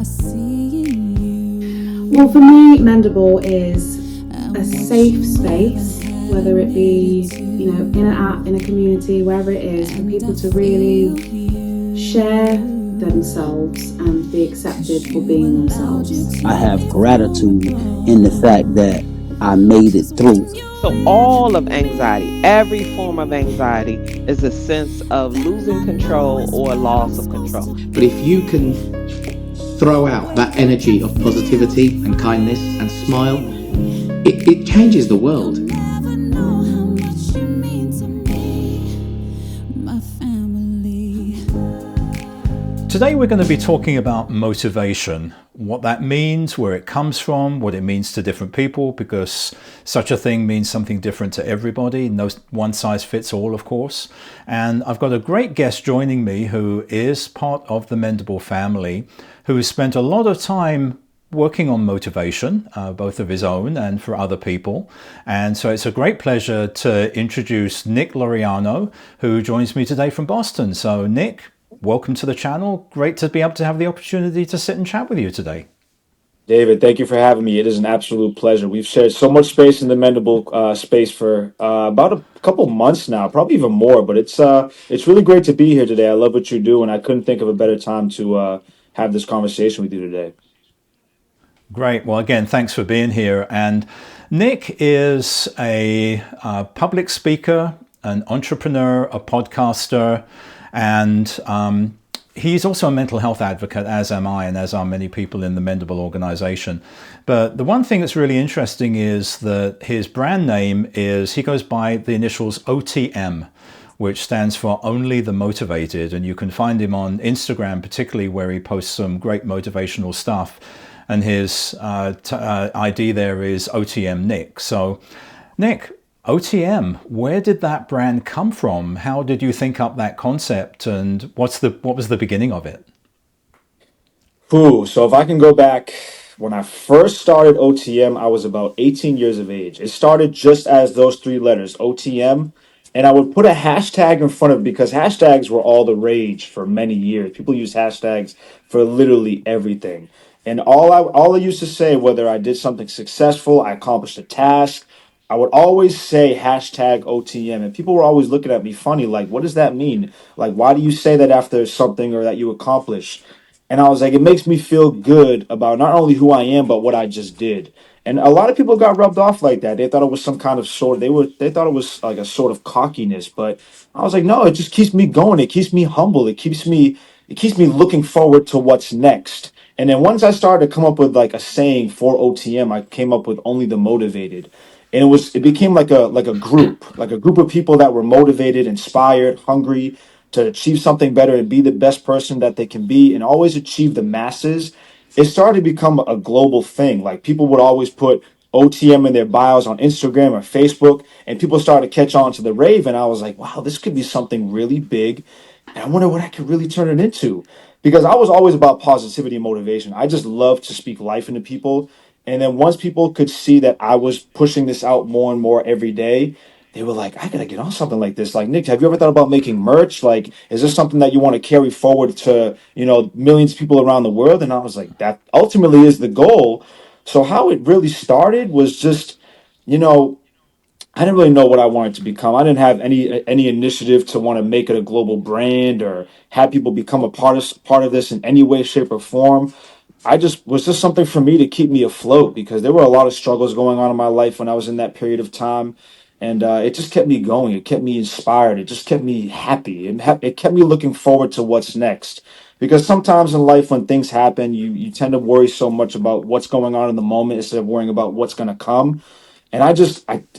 Well, for me, Mendable is a safe space, whether it be, in an app, in a community, wherever it is, for people to really share themselves and be accepted for being themselves. I have gratitude in the fact that I made it through. So all of anxiety, every form of anxiety, is a sense of losing control or loss of control. But if you can throw out that energy of positivity and kindness and smile, it changes the world. Today we're going to be talking about motivation, what that means, where it comes from, what it means to different people, because such a thing means something different to everybody. No one size fits all, of course. And I've got a great guest joining me who is part of the Mendable family, who has spent a lot of time working on motivation, both of his own and for other people. And so it's a great pleasure to introduce Nick Laureano, who joins me today from Boston. So Nick, welcome to the channel. Great to be able to have the opportunity to sit and chat with you today. David, thank you for having me. It is an absolute pleasure. We've shared so much space in the Mendable space for about a couple months now, probably even more. But it's really great to be here today. I love what you do, and I couldn't think of a better time to have this conversation with you today. Great. Well, again, thanks for being here. And Nick is a public speaker, an entrepreneur, a podcaster, and he's also a mental health advocate, as am I, and as are many people in the Mendable organization. But the one thing that's really interesting is that his brand name is, he goes by the initials OTM, which stands for Only the Motivated. And you can find him on Instagram, particularly, where he posts some great motivational stuff. And his ID there is OTM Nick. So, Nick, OTM, where did that brand come from? How did you think up that concept, and what was the beginning of it? So if I can go back, when I first started OTM, I was about 18 years of age. It started just as those three letters, OTM, and I would put a hashtag in front of it because hashtags were all the rage for many years. People use hashtags for literally everything. And all I used to say, whether I did something successful, I accomplished a task, I would always say hashtag OTM, and people were always looking at me funny, like, what does that mean? Like, why do you say that after something or that you accomplish? And I was like, it makes me feel good about not only who I am, but what I just did. And a lot of people got rubbed off like that. They thought it was some kind of they thought it was like a sort of cockiness. But I was like, no, it just keeps me going. It keeps me humble. It keeps me looking forward to what's next. And then once I started to come up with like a saying for OTM, I came up with Only the Motivated. And it became like a group of people that were motivated, inspired, hungry to achieve something better and be the best person that they can be and always achieve the masses. It started to become a global thing. Like people would always put OTM in their bios on Instagram or Facebook, and people started to catch on to the rave. And I was like, wow, this could be something really big. And I wonder what I could really turn it into. Because I was always about positivity and motivation. I just love to speak life into people. And then once people could see that I was pushing this out more and more every day, they were like, I gotta get on something like this. Like, Nick, have you ever thought about making merch? Like, is this something that you want to carry forward to, millions of people around the world? And I was like, that ultimately is the goal. So how it really started was just, you know, I didn't really know what I wanted to become. I didn't have any initiative to want to make it a global brand or have people become a part of this in any way, shape, or form. I just was just something for me to keep me afloat because there were a lot of struggles going on in my life when I was in that period of time, and it just kept me going. It kept me inspired. It just kept me happy. It kept me looking forward to what's next. Because sometimes in life, when things happen, you tend to worry so much about what's going on in the moment instead of worrying about what's going to come. And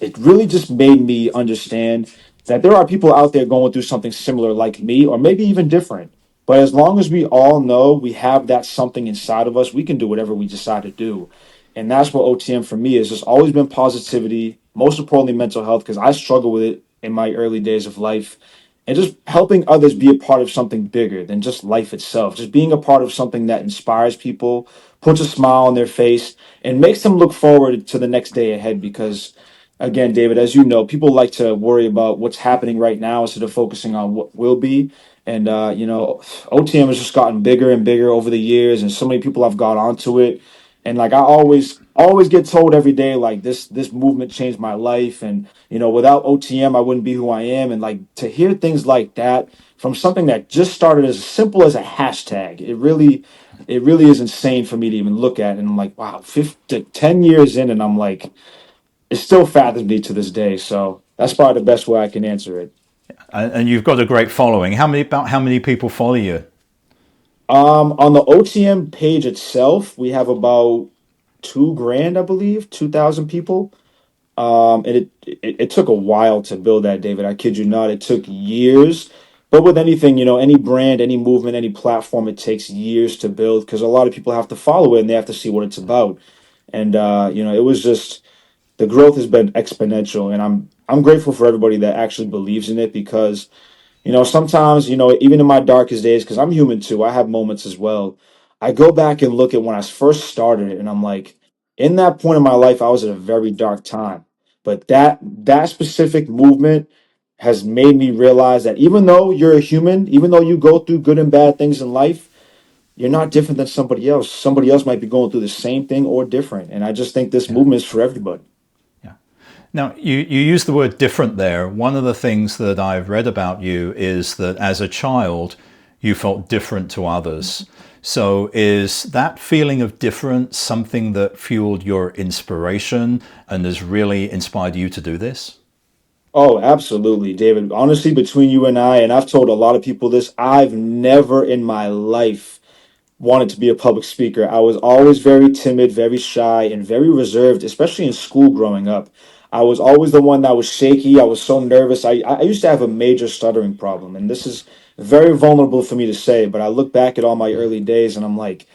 it really just made me understand that there are people out there going through something similar like me, or maybe even different. But as long as we all know we have that something inside of us, we can do whatever we decide to do. And that's what OTM for me is just always been positivity, most importantly, mental health, because I struggle with it in my early days of life. And just helping others be a part of something bigger than just life itself, just being a part of something that inspires people, puts a smile on their face, and makes them look forward to the next day ahead. Because, again, David, as you know, people like to worry about what's happening right now instead of focusing on what will be. And OTM has just gotten bigger and bigger over the years, and so many people have got onto it. And like I always get told every day, like this movement changed my life, and without OTM I wouldn't be who I am. And like to hear things like that from something that just started as simple as a hashtag, it really is insane for me to even look at. And I'm like, wow, 10 years in, and I'm like, it still fathoms me to this day. So that's probably the best way I can answer it. And you've got a great following. How many people follow you? On the OTM page itself, we have about 2 grand, I believe, 2,000 people. And it took a while to build that, David. I kid you not. It took years. But with anything, any brand, any movement, any platform, it takes years to build because a lot of people have to follow it and they have to see what it's about. And it was just the growth has been exponential, and I'm grateful for everybody that actually believes in it because sometimes, even in my darkest days, because I'm human too, I have moments as well. I go back and look at when I first started it, and I'm like, in that point in my life, I was at a very dark time. But that specific movement has made me realize that even though you're a human, even though you go through good and bad things in life, you're not different than somebody else. Somebody else might be going through the same thing or different. And I just think this Yeah. movement is for everybody. Yeah. Now, you use the word different there. One of the things that I've read about you is that as a child, you felt different to others. So is that feeling of different something that fueled your inspiration and has really inspired you to do this? Oh, absolutely, David. Honestly, between you and I've told a lot of people this, I've never in my life wanted to be a public speaker. I was always very timid, very shy, and very reserved, especially in school growing up. I was always the one that was shaky. I was so nervous. I used to have a major stuttering problem, and this is very vulnerable for me to say, but I look back at all my early days and I'm like,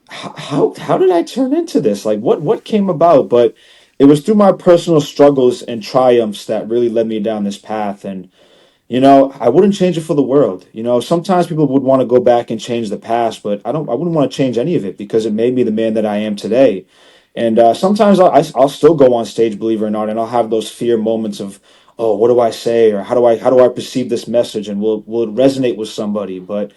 how did I turn into this? Like what came about? But it was through my personal struggles and triumphs that really led me down this path. And I wouldn't change it for the world. Sometimes people would want to go back and change the past, but I wouldn't want to change any of it because it made me the man that I am today. And sometimes I'll still go on stage, believe it or not, and I'll have those fear moments of, oh, what do I say, or how do I perceive this message, and will it resonate with somebody? But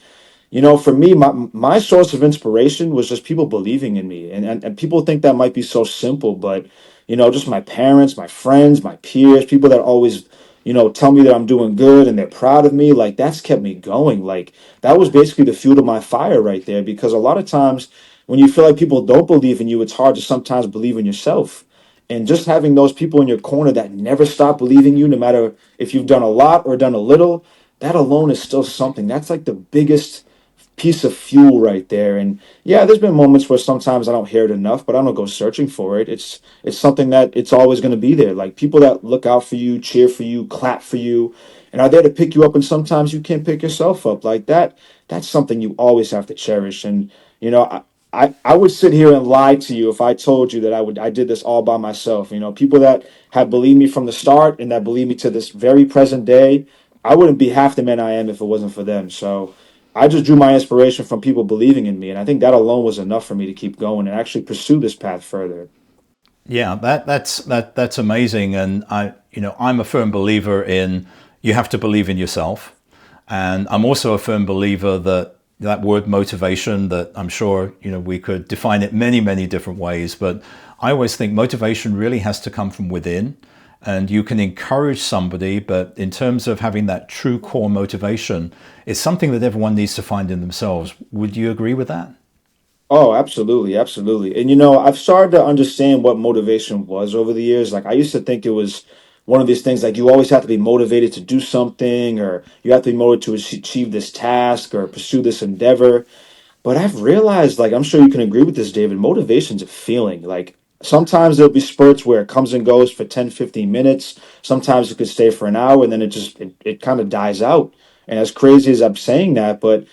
for me, my source of inspiration was just people believing in me. And people think that might be so simple, but, just my parents, my friends, my peers, people that always, tell me that I'm doing good and they're proud of me. Like, that's kept me going. Like, that was basically the fuel to my fire right there. Because a lot of times when you feel like people don't believe in you, it's hard to sometimes believe in yourself. And just having those people in your corner that never stop believing you, no matter if you've done a lot or done a little, that alone is still something. That's like the biggest piece of fuel right there. And yeah, there's been moments where sometimes I don't hear it enough, but I don't go searching for it. It's something that it's always going to be there. Like people that look out for you, cheer for you, clap for you, and are there to pick you up. And sometimes you can't pick yourself up like that. That's something you always have to cherish. And I would sit here and lie to you if I told you that I did this all by myself. People that have believed me from the start and that believe me to this very present day, I wouldn't be half the man I am if it wasn't for them. So I just drew my inspiration from people believing in me, and I think that alone was enough for me to keep going and actually pursue this path further. Yeah, that's amazing, and I'm a firm believer in you have to believe in yourself, and I'm also a firm believer that that word motivation, that I'm sure we could define it many different ways, but I always think motivation really has to come from within, and you can encourage somebody, but in terms of having that true core motivation, it's something that everyone needs to find in themselves. Would you agree with that? Oh, absolutely, absolutely. And I've started to understand what motivation was over the years. Like I used to think it was one of these things like you always have to be motivated to do something, or you have to be motivated to achieve this task or pursue this endeavor. But I've realized, like, I'm sure you can agree with this, David, motivation's a feeling. Like, sometimes there'll be spurts where it comes and goes for 10, 15 minutes. Sometimes it could stay for an hour and then it kind of dies out. And as crazy as I'm saying that, but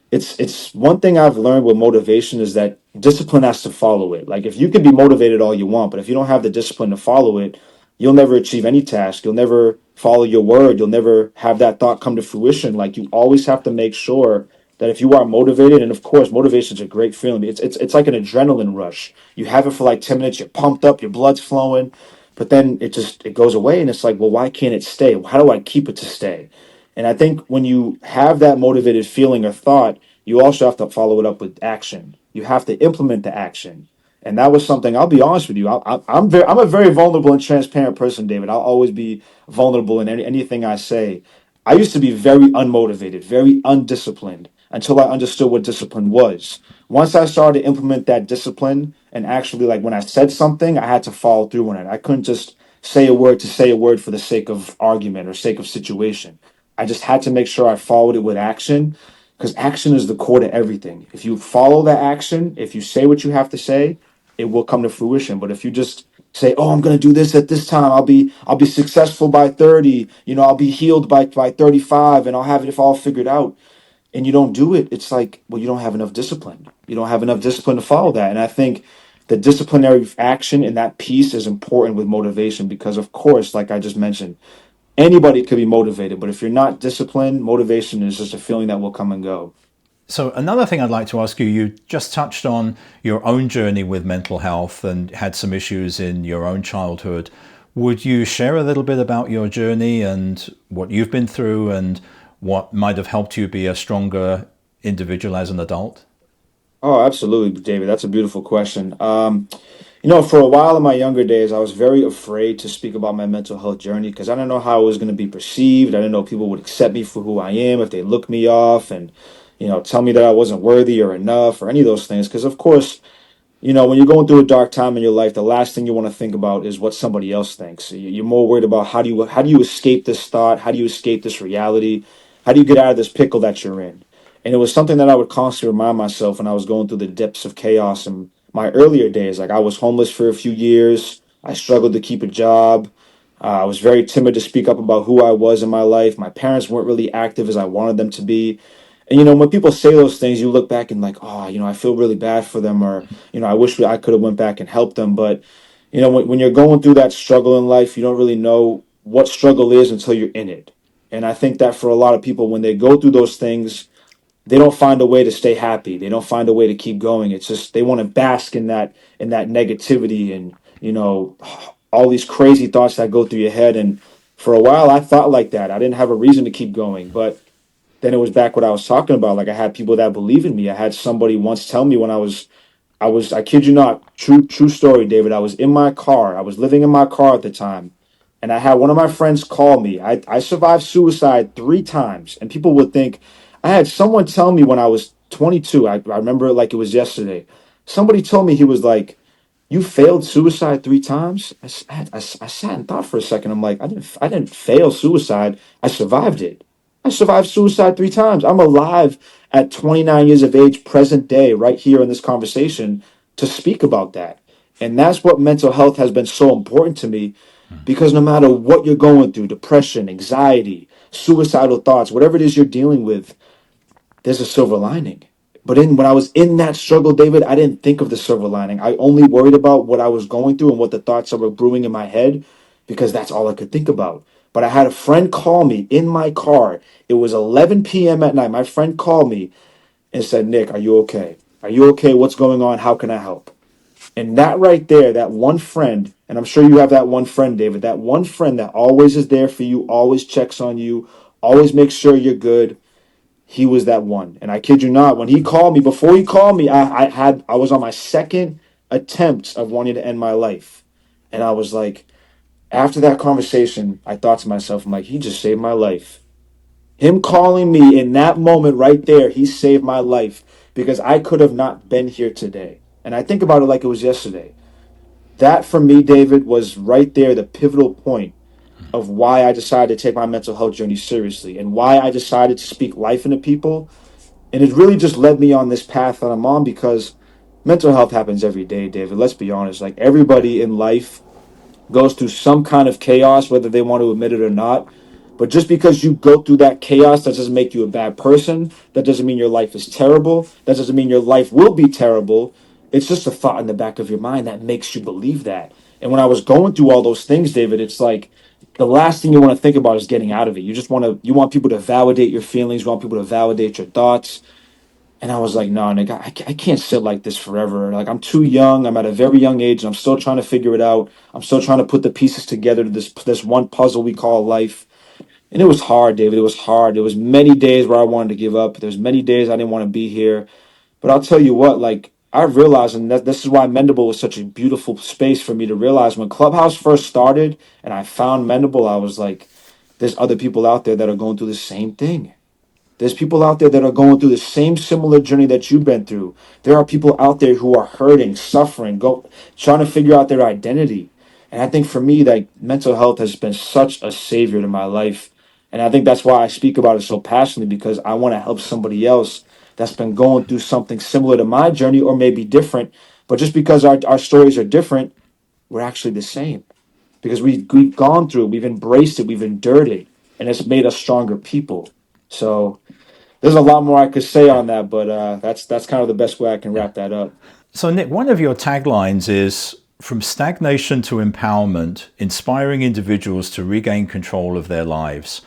it's one thing I've learned with motivation is that discipline has to follow it. Like if you can be motivated all you want, but if you don't have the discipline to follow it, you'll never achieve any task. You'll never follow your word. You'll never have that thought come to fruition. Like you always have to make sure that if you are motivated, and of course motivation is a great feeling. It's like an adrenaline rush. You have it for like 10 minutes, you're pumped up, your blood's flowing, but then it goes away and it's like, well, why can't it stay? How do I keep it to stay? And I think when you have that motivated feeling or thought, you also have to follow it up with action. You have to implement the action. And that was something, I'll be honest with you. I'm a very vulnerable and transparent person, David. I'll always be vulnerable in anything I say. I used to be very unmotivated, very undisciplined until I understood what discipline was. Once I started to implement that discipline and actually, like, when I said something, I had to follow through on it. I couldn't just say a word to say a word for the sake of argument or sake of situation. I just had to make sure I followed it with action, because action is the core to everything. If you follow that action, if you say what you have to say, it will come to fruition. But if you just say, "Oh, I'm going to do this at this time. I'll be successful by 30. I'll be healed by 35, and I'll have it all figured out," and you don't do it, it's like, well, you don't have enough discipline. You don't have enough discipline to follow that. And I think the disciplinary action in that piece is important with motivation, because, of course, like I just mentioned, anybody could be motivated, but if you're not disciplined, motivation is just a feeling that will come and go. So another thing I'd like to ask you, you just touched on your own journey with mental health and had some issues in your own childhood. Would you share a little bit about your journey and what you've been through and what might have helped you be a stronger individual as an adult? Oh, absolutely, David. That's a beautiful question. For a while in my younger days, I was very afraid to speak about my mental health journey because I didn't know how it was going to be perceived. I didn't know if people would accept me for who I am, if they look me off and, tell me that I wasn't worthy or enough or any of those things. Because, of course, when you're going through a dark time in your life, the last thing you want to think about is what somebody else thinks. You're more worried about how do you escape this thought? How do you escape this reality? How do you get out of this pickle that you're in? And it was something that I would constantly remind myself when I was going through the depths of chaos in my earlier days. Like, I was homeless for a few years. I struggled to keep a job. I was very timid to speak up about who I was in my life. My parents weren't really active as I wanted them to be. And when people say those things, you look back and like, oh, I feel really bad for them, or I wish I could have went back and helped them. But when you're going through that struggle in life, you don't really know what struggle is until you're in it. And I think that for a lot of people, when they go through those things, they don't find a way to stay happy. They don't find a way to keep going. It's just they want to bask in that negativity and all these crazy thoughts that go through your head. And for a while, I thought like that. I didn't have a reason to keep going, but then it was back what I was talking about. Like, I had people that believe in me. I had somebody once tell me when I kid you not, true story, David. I was in my car. I was living in my car at the time, and I had one of my friends call me. I survived suicide 3 times, and people would think I had someone tell me when I was 22. I remember it like it was yesterday. Somebody told me, he was like, "You failed suicide 3 times." I sat and thought for a second. I'm like, I didn't fail suicide. I survived it. I survived suicide 3 times. I'm alive at 29 years of age, present day, right here in this conversation to speak about that. And that's what mental health has been so important to me, because no matter what you're going through, depression, anxiety, suicidal thoughts, whatever it is you're dealing with, there's a silver lining. But when I was in that struggle, David, I didn't think of the silver lining. I only worried about what I was going through and what the thoughts that were brewing in my head, because that's all I could think about. But I had a friend call me in my car. It was 11 p.m. at night. My friend called me and said, "Nick, are you okay? Are you okay? What's going on? How can I help?" And that right there, that one friend, and I'm sure you have that one friend, David, that one friend that always is there for you, always checks on you, always makes sure you're good. He was that one. And I kid you not, when he called me, before he called me, I was on my second attempt of wanting to end my life. And I was like, after that conversation, I thought to myself, I'm like, he just saved my life. Him calling me in that moment right there, he saved my life, because I could have not been here today. And I think about it like it was yesterday. That for me, David, was right there the pivotal point of why I decided to take my mental health journey seriously and why I decided to speak life into people. And it really just led me on this path that I'm on, because mental health happens every day, David. Let's be honest. Like, everybody in life goes through some kind of chaos, whether they want to admit it or not. But just because you go through that chaos, that doesn't make you a bad person. That doesn't mean your life is terrible. That doesn't mean your life will be terrible. It's just a thought in the back of your mind that makes you believe that. And when I was going through all those things, David, it's like the last thing you want to think about is getting out of it. You want people to validate your feelings, you want people to validate your thoughts. And I was like, no, Nick, I can't sit like this forever. Like, I'm too young. I'm at a very young age, and I'm still trying to figure it out. I'm still trying to put the pieces together to this one puzzle we call life. And it was hard, David. It was hard. There was many days where I wanted to give up. There's many days I didn't want to be here. But I'll tell you what, like I realized, and that this is why Mendable was such a beautiful space for me to realize. When Clubhouse first started and I found Mendable, I was like, there's other people out there that are going through the same thing. There's people out there that are going through the same similar journey that you've been through. There are people out there who are hurting, suffering, trying to figure out their identity. And I think for me, like mental health has been such a savior to my life. And I think that's why I speak about it so passionately, because I want to help somebody else that's been going through something similar to my journey or maybe different. But just because our stories are different, we're actually the same. Because we've gone through it, we've embraced it, we've endured it, and it's made us stronger people. So there's a lot more I could say on that, but that's kind of the best way I can wrap that up. So, Nick, one of your taglines is from stagnation to empowerment, inspiring individuals to regain control of their lives.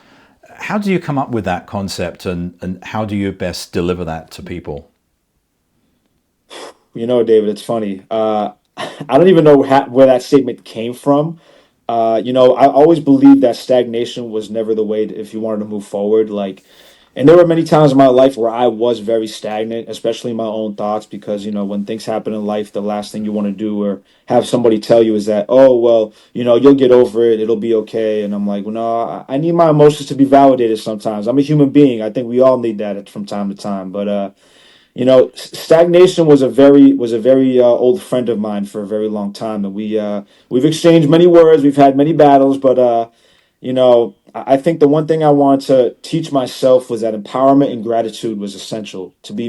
How do you come up with that concept and how do you best deliver that to people? You know, David, it's funny. I don't even know where that statement came from. I always believed that stagnation was never the way if you wanted to move forward. Like, and there were many times in my life where I was very stagnant, especially in my own thoughts, because, when things happen in life, the last thing you want to do or have somebody tell you is that, oh, well, you'll get over it. It'll be okay. And I'm like, well, no, I need my emotions to be validated sometimes. I'm a human being. I think we all need that from time to time. But, stagnation was a very old friend of mine for a very long time, and we've exchanged many words, we've had many battles, but I think the one thing I wanted to teach myself was that empowerment and gratitude was essential to be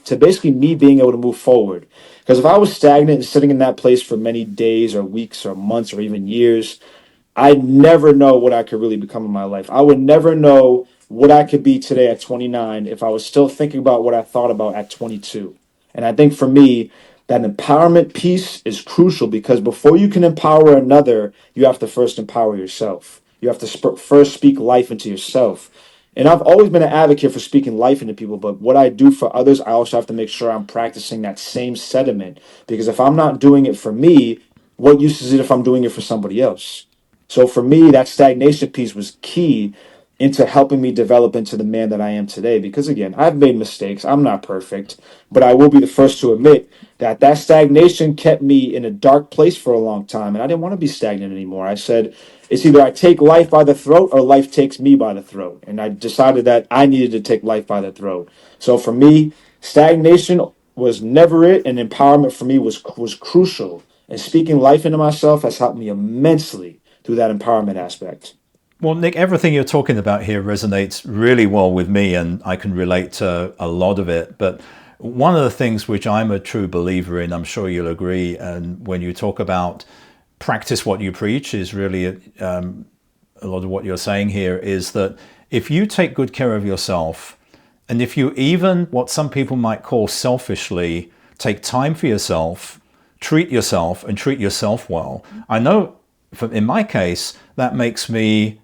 to basically me being able to move forward. Because if I was stagnant and sitting in that place for many days or weeks or months or even years, I'd never know what I could really become in my life. I would never know what I could be today at 29 if I was still thinking about what I thought about at 22. And I think for me, that empowerment piece is crucial because before you can empower another, you have to first empower yourself. You have to first speak life into yourself. And I've always been an advocate for speaking life into people, but what I do for others, I also have to make sure I'm practicing that same sentiment. Because if I'm not doing it for me, what use is it if I'm doing it for somebody else? So for me, that stagnation piece was key into helping me develop into the man that I am today. Because again, I've made mistakes. I'm not perfect, but I will be the first to admit that that stagnation kept me in a dark place for a long time. And I didn't want to be stagnant anymore. I said, it's either I take life by the throat or life takes me by the throat. And I decided that I needed to take life by the throat. So for me, stagnation was never it. And empowerment for me was crucial. And speaking life into myself has helped me immensely through that empowerment aspect. Well, Nick, everything you're talking about here resonates really well with me, and I can relate to a lot of it. But one of the things which I'm a true believer in, I'm sure you'll agree, and when you talk about practice what you preach, is really a lot of what you're saying here is that if you take good care of yourself, and if you even, what some people might call selfishly, take time for yourself, treat yourself and treat yourself well, I know in my case, that makes me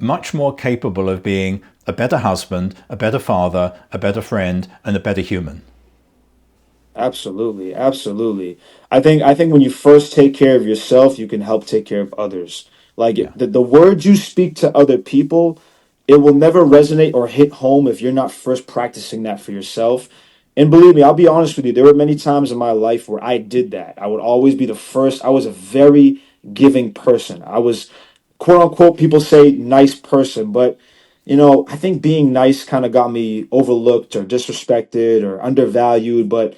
much more capable of being a better husband, a better father, a better friend, and a better human. Absolutely, absolutely. I think when you first take care of yourself, you can help take care of others. Like Yeah. the words you speak to other people, it will never resonate or hit home if you're not first practicing that for yourself. And believe me, I'll be honest with you, there were many times in my life where I did that. I would always be the first. I was a very giving person. I was quote unquote people say nice person, but I think being nice kind of got me overlooked or disrespected or undervalued, but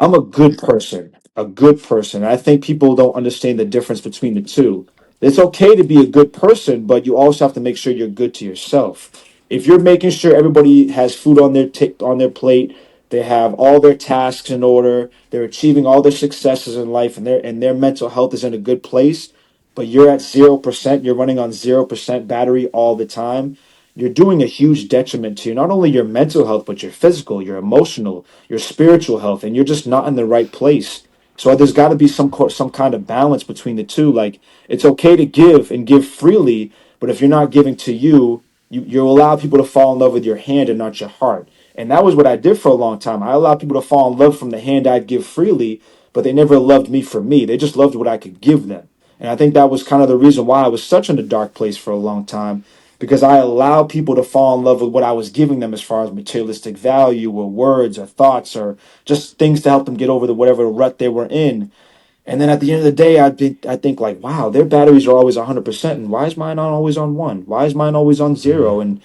I'm a good person, a good person. I think people don't understand the difference between the two. It's okay to be a good person, but you also have to make sure you're good to yourself. If you're making sure everybody has food on on their plate, they have all their tasks in order, they're achieving all their successes in life, and their mental health is in a good place, but you're at 0%, you're running on 0% battery all the time, you're doing a huge detriment to not only your mental health, but your physical, your emotional, your spiritual health, and you're just not in the right place. So there's got to be some kind of balance between the two. Like it's okay to give and give freely, but if you're not giving to you allow people to fall in love with your hand and not your heart. And that was what I did for a long time. I allowed people to fall in love from the hand I'd give freely, but they never loved me for me. They just loved what I could give them. And I think that was kind of the reason why I was such in a dark place for a long time. because I allow people to fall in love with what I was giving them as far as materialistic value or words or thoughts or just things to help them get over the whatever rut they were in. And then at the end of the day, I think like, wow, their batteries are always 100%, and why is mine not always on one? Why is mine always on zero? And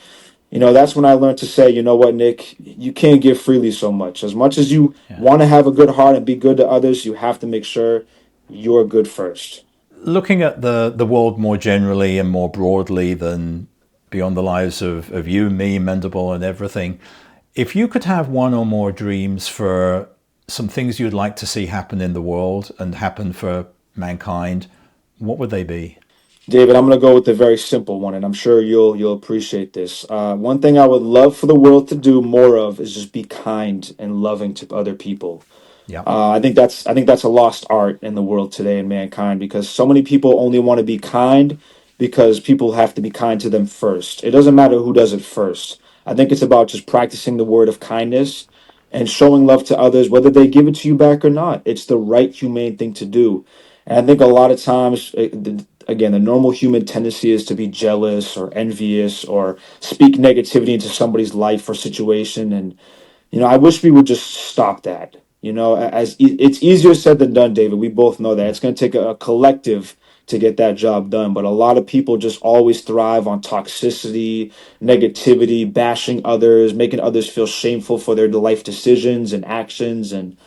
that's when I learned to say, you know what, Nick, you can't give freely so much. As much as you Yeah. want to have a good heart and be good to others, you have to make sure you're good first. Looking at the world more generally and more broadly than beyond the lives of you, me, Mendable, and everything, if you could have one or more dreams for some things you'd like to see happen in the world and happen for mankind, what would they be? David, I'm going to go with a very simple one, and I'm sure you'll appreciate this. One thing I would love for the world to do more of is just be kind and loving to other people. Yeah. I think that's a lost art in the world today in mankind, because so many people only want to be kind because people have to be kind to them first. It doesn't matter who does it first. I think it's about just practicing the word of kindness and showing love to others, whether they give it to you back or not. It's the right humane thing to do. And I think a lot of times, again, the normal human tendency is to be jealous or envious or speak negativity into somebody's life or situation. And I wish we would just stop that. It's easier said than done, David. We both know that it's going to take a collective to get that job done. But a lot of people just always thrive on toxicity, negativity, bashing others, making others feel shameful for their life decisions and actions. And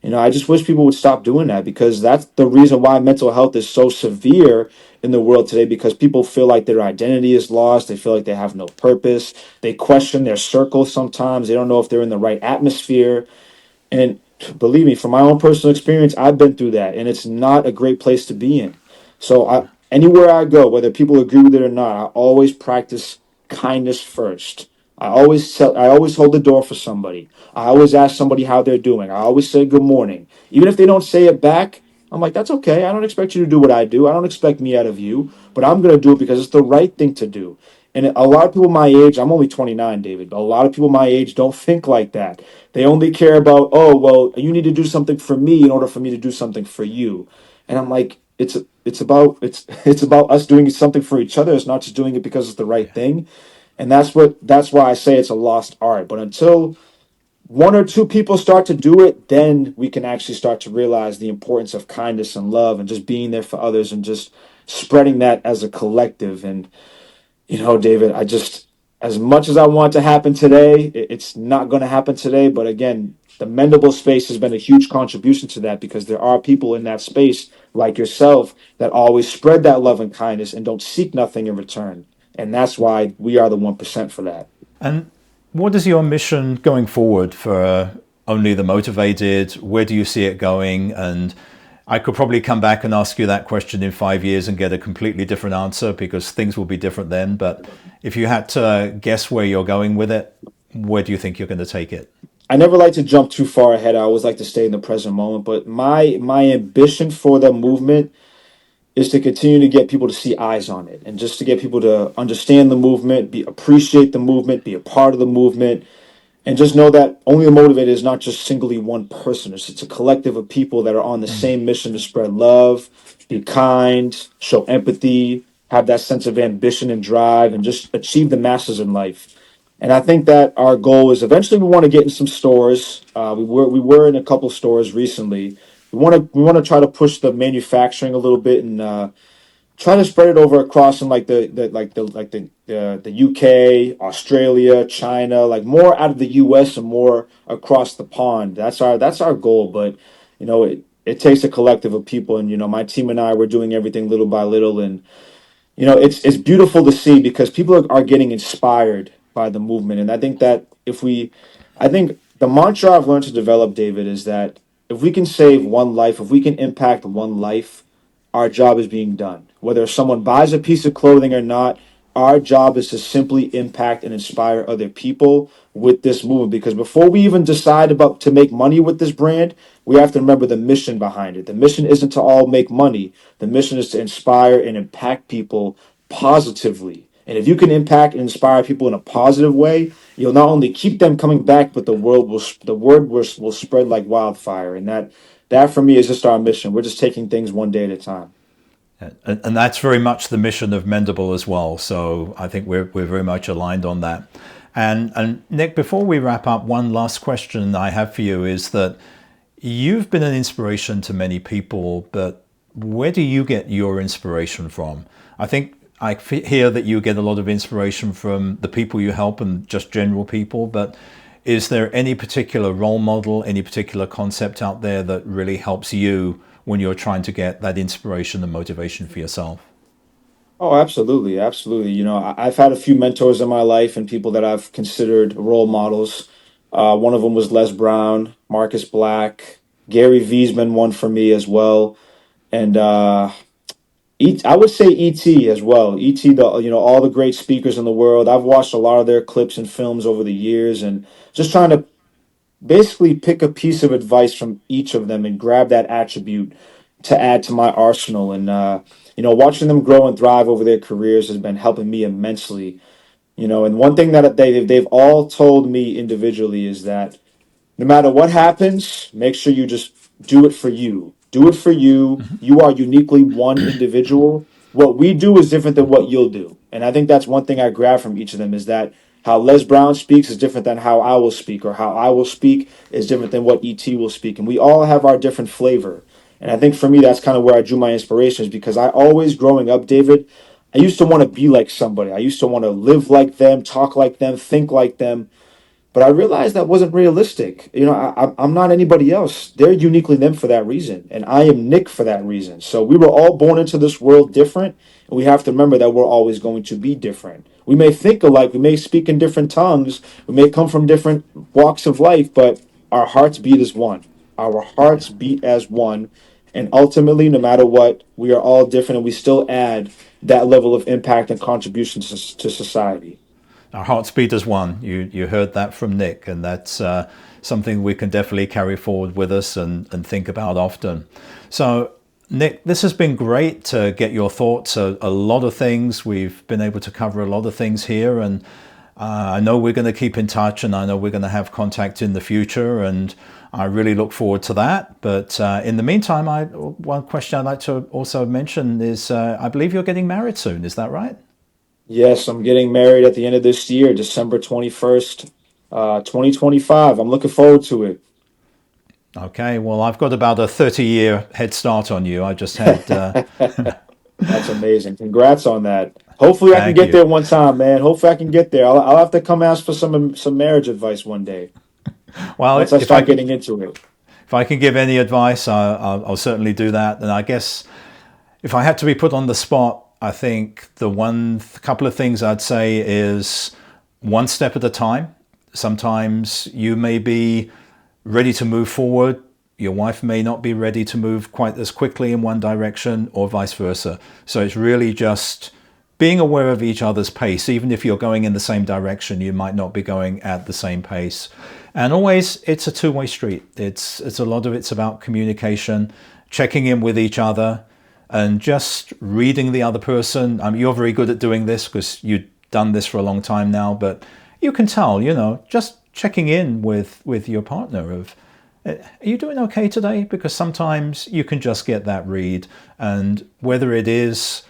I just wish people would stop doing that, because that's the reason why mental health is so severe in the world today, because people feel like their identity is lost. They feel like they have no purpose. They question their circle sometimes. They don't know if they're in the right atmosphere. And believe me, from my own personal experience, I've been through that, and it's not a great place to be in. So anywhere I go, whether people agree with it or not, I always practice kindness first. I always hold the door for somebody. I always ask somebody how they're doing. I always say good morning. Even if they don't say it back, I'm like, that's okay. I don't expect you to do what I do. I don't expect me out of you, but I'm going to do it because it's the right thing to do. And a lot of people my age, I'm only 29, David, but a lot of people my age don't think like that. They only care about, oh, well, you need to do something for me in order for me to do something for you. And I'm like, it's about us doing something for each other. It's not just doing it because it's the right thing. And that's why I say it's a lost art. But until one or two people start to do it, then we can actually start to realize the importance of kindness and love and just being there for others and just spreading that as a collective. And David, as much as I want to happen today, it's not going to happen today. But again, the Mendable space has been a huge contribution to that, because there are people in that space like yourself that always spread that love and kindness and don't seek nothing in return. And that's why we are the 1% for that. And what is your mission going forward for Only the Motivated? Where do you see it going? And I could probably come back and ask you that question in 5 years and get a completely different answer, because things will be different then. But if you had to guess where you're going with it, where do you think you're going to take it? I never like to jump too far ahead. I always like to stay in the present moment. But my ambition for the movement is to continue to get people to see eyes on it, and just to get people to understand the movement, appreciate the movement, be a part of the movement, and just know that Only the Motivated is not just singly one person. It's a collective of people that are on the same mission to spread love, be kind, show empathy, have that sense of ambition and drive, and just achieve the masses in life. And I think that our goal is eventually we want to get in some stores. We were in a couple stores recently. We want to try to push the manufacturing a little bit, and try to spread it over across in like the UK, Australia, China, like more out of the US and more across the pond. That's our goal. But it takes a collective of people, and my team and I, we're doing everything little by little. And it's beautiful to see, because people are getting inspired by the movement. And I think the mantra I've learned to develop, David, is that if we can save one life, if we can impact one life, our job is being done. Whether someone buys a piece of clothing or not, our job is to simply impact and inspire other people with this movement. Because before we even decide about to make money with this brand, we have to remember the mission behind it. The mission isn't to all make money. The mission is to inspire and impact people positively. And if you can impact and inspire people in a positive way, you'll not only keep them coming back, but the word will spread like wildfire. And that for me is just our mission. We're just taking things one day at a time. And that's very much the mission of Mendable as well. So I think we're very much aligned on that. And Nick, before we wrap up, one last question I have for you is that you've been an inspiration to many people, but where do you get your inspiration from? I think I hear that you get a lot of inspiration from the people you help and just general people, but is there any particular role model, any particular concept out there that really helps you when you're trying to get that inspiration and motivation for yourself? Oh, absolutely, absolutely. I've had a few mentors in my life and people that I've considered role models. One of them was Les Brown, Marcus Black, Gary Vee's been one for me as well, and I would say ET as well. ET, all the great speakers in the world. I've watched a lot of their clips and films over the years, and just trying to basically pick a piece of advice from each of them and grab that attribute to add to my arsenal. And watching them grow and thrive over their careers has been helping me immensely. And one thing that they've all told me individually is that no matter what happens, make sure you just do it for you. Do it for you. You are uniquely one individual. What we do is different than what you'll do. And I think that's one thing I grab from each of them is that how Les Brown speaks is different than how I will speak, or how I will speak is different than what ET will speak. And we all have our different flavor. And I think for me, that's kind of where I drew my inspirations, because I always, growing up, David, I used to want to be like somebody. I used to want to live like them, talk like them, think like them. But I realized that wasn't realistic. I'm not anybody else. They're uniquely them for that reason. And I am Nick for that reason. So we were all born into this world different. And we have to remember that we're always going to be different. We may think alike. We may speak in different tongues. We may come from different walks of life. But our hearts beat as one. Our hearts beat as one. And ultimately, no matter what, we are all different. And we still add that level of impact and contribution to society. Our hearts beat as one. You heard that from Nick, and that's something we can definitely carry forward with us and think about often. So, Nick, this has been great to get your thoughts. A lot of things. We've been able to cover a lot of things here, and I know we're going to keep in touch, and I know we're going to have contact in the future, and I really look forward to that. But in the meantime, one question I'd like to also mention is I believe you're getting married soon. Is that right? Yes, I'm getting married at the end of this year, December 21st, 2025. I'm looking forward to it. Okay, well, I've got about a 30-year head start on you. I just had... That's amazing. Congrats on that. Hopefully I can Thank get you. there one time, man. Hopefully I can get there. I'll have to come ask for some marriage advice one day Well, once I start getting into it. if I can give any advice, I'll certainly do that. And I guess if I had to be put on the spot, I think the couple of things I'd say is one step at a time. Sometimes you may be ready to move forward. Your wife may not be ready to move quite as quickly in one direction, or vice versa. So it's really just being aware of each other's pace. Even if you're going in the same direction, you might not be going at the same pace. And always, it's a two-way street. It's a lot of it's about communication, checking in with each other, and just reading the other person. You're very good at doing this because you've done this for a long time now, but you can tell, just checking in with your partner of, are you doing okay today? Because sometimes you can just get that read. And whether it is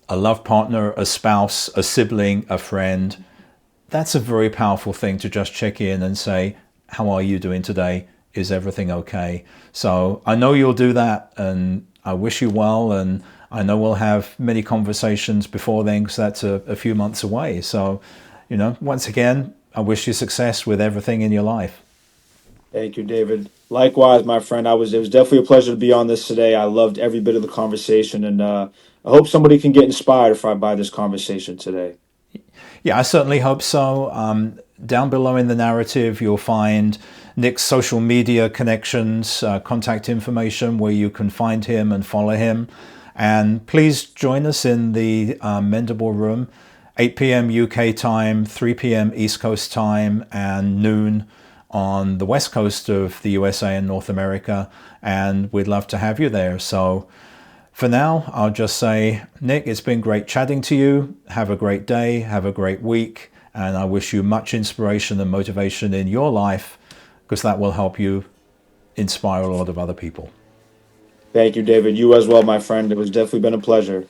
a love partner, a spouse, a sibling, a friend, that's a very powerful thing to just check in and say, how are you doing today? Is everything okay? So I know you'll do that, and I wish you well, and I know we'll have many conversations before then, because that's a few months away. So, once again, I wish you success with everything in your life. Thank you, David. Likewise, my friend. It was definitely a pleasure to be on this today. I loved every bit of the conversation, and I hope somebody can get inspired by this conversation today. Yeah, I certainly hope so. Down below in the narrative, you'll find Nick's social media connections, contact information where you can find him and follow him. And please join us in the Mendable Room, 8 p.m. UK time, 3 p.m. East Coast time, and noon on the west coast of the USA and North America. And we'd love to have you there. So for now, I'll just say, Nick, it's been great chatting to you. Have a great day. Have a great week. And I wish you much inspiration and motivation in your life, because that will help you inspire a lot of other people. Thank you, David. You as well, my friend. It was definitely been a pleasure.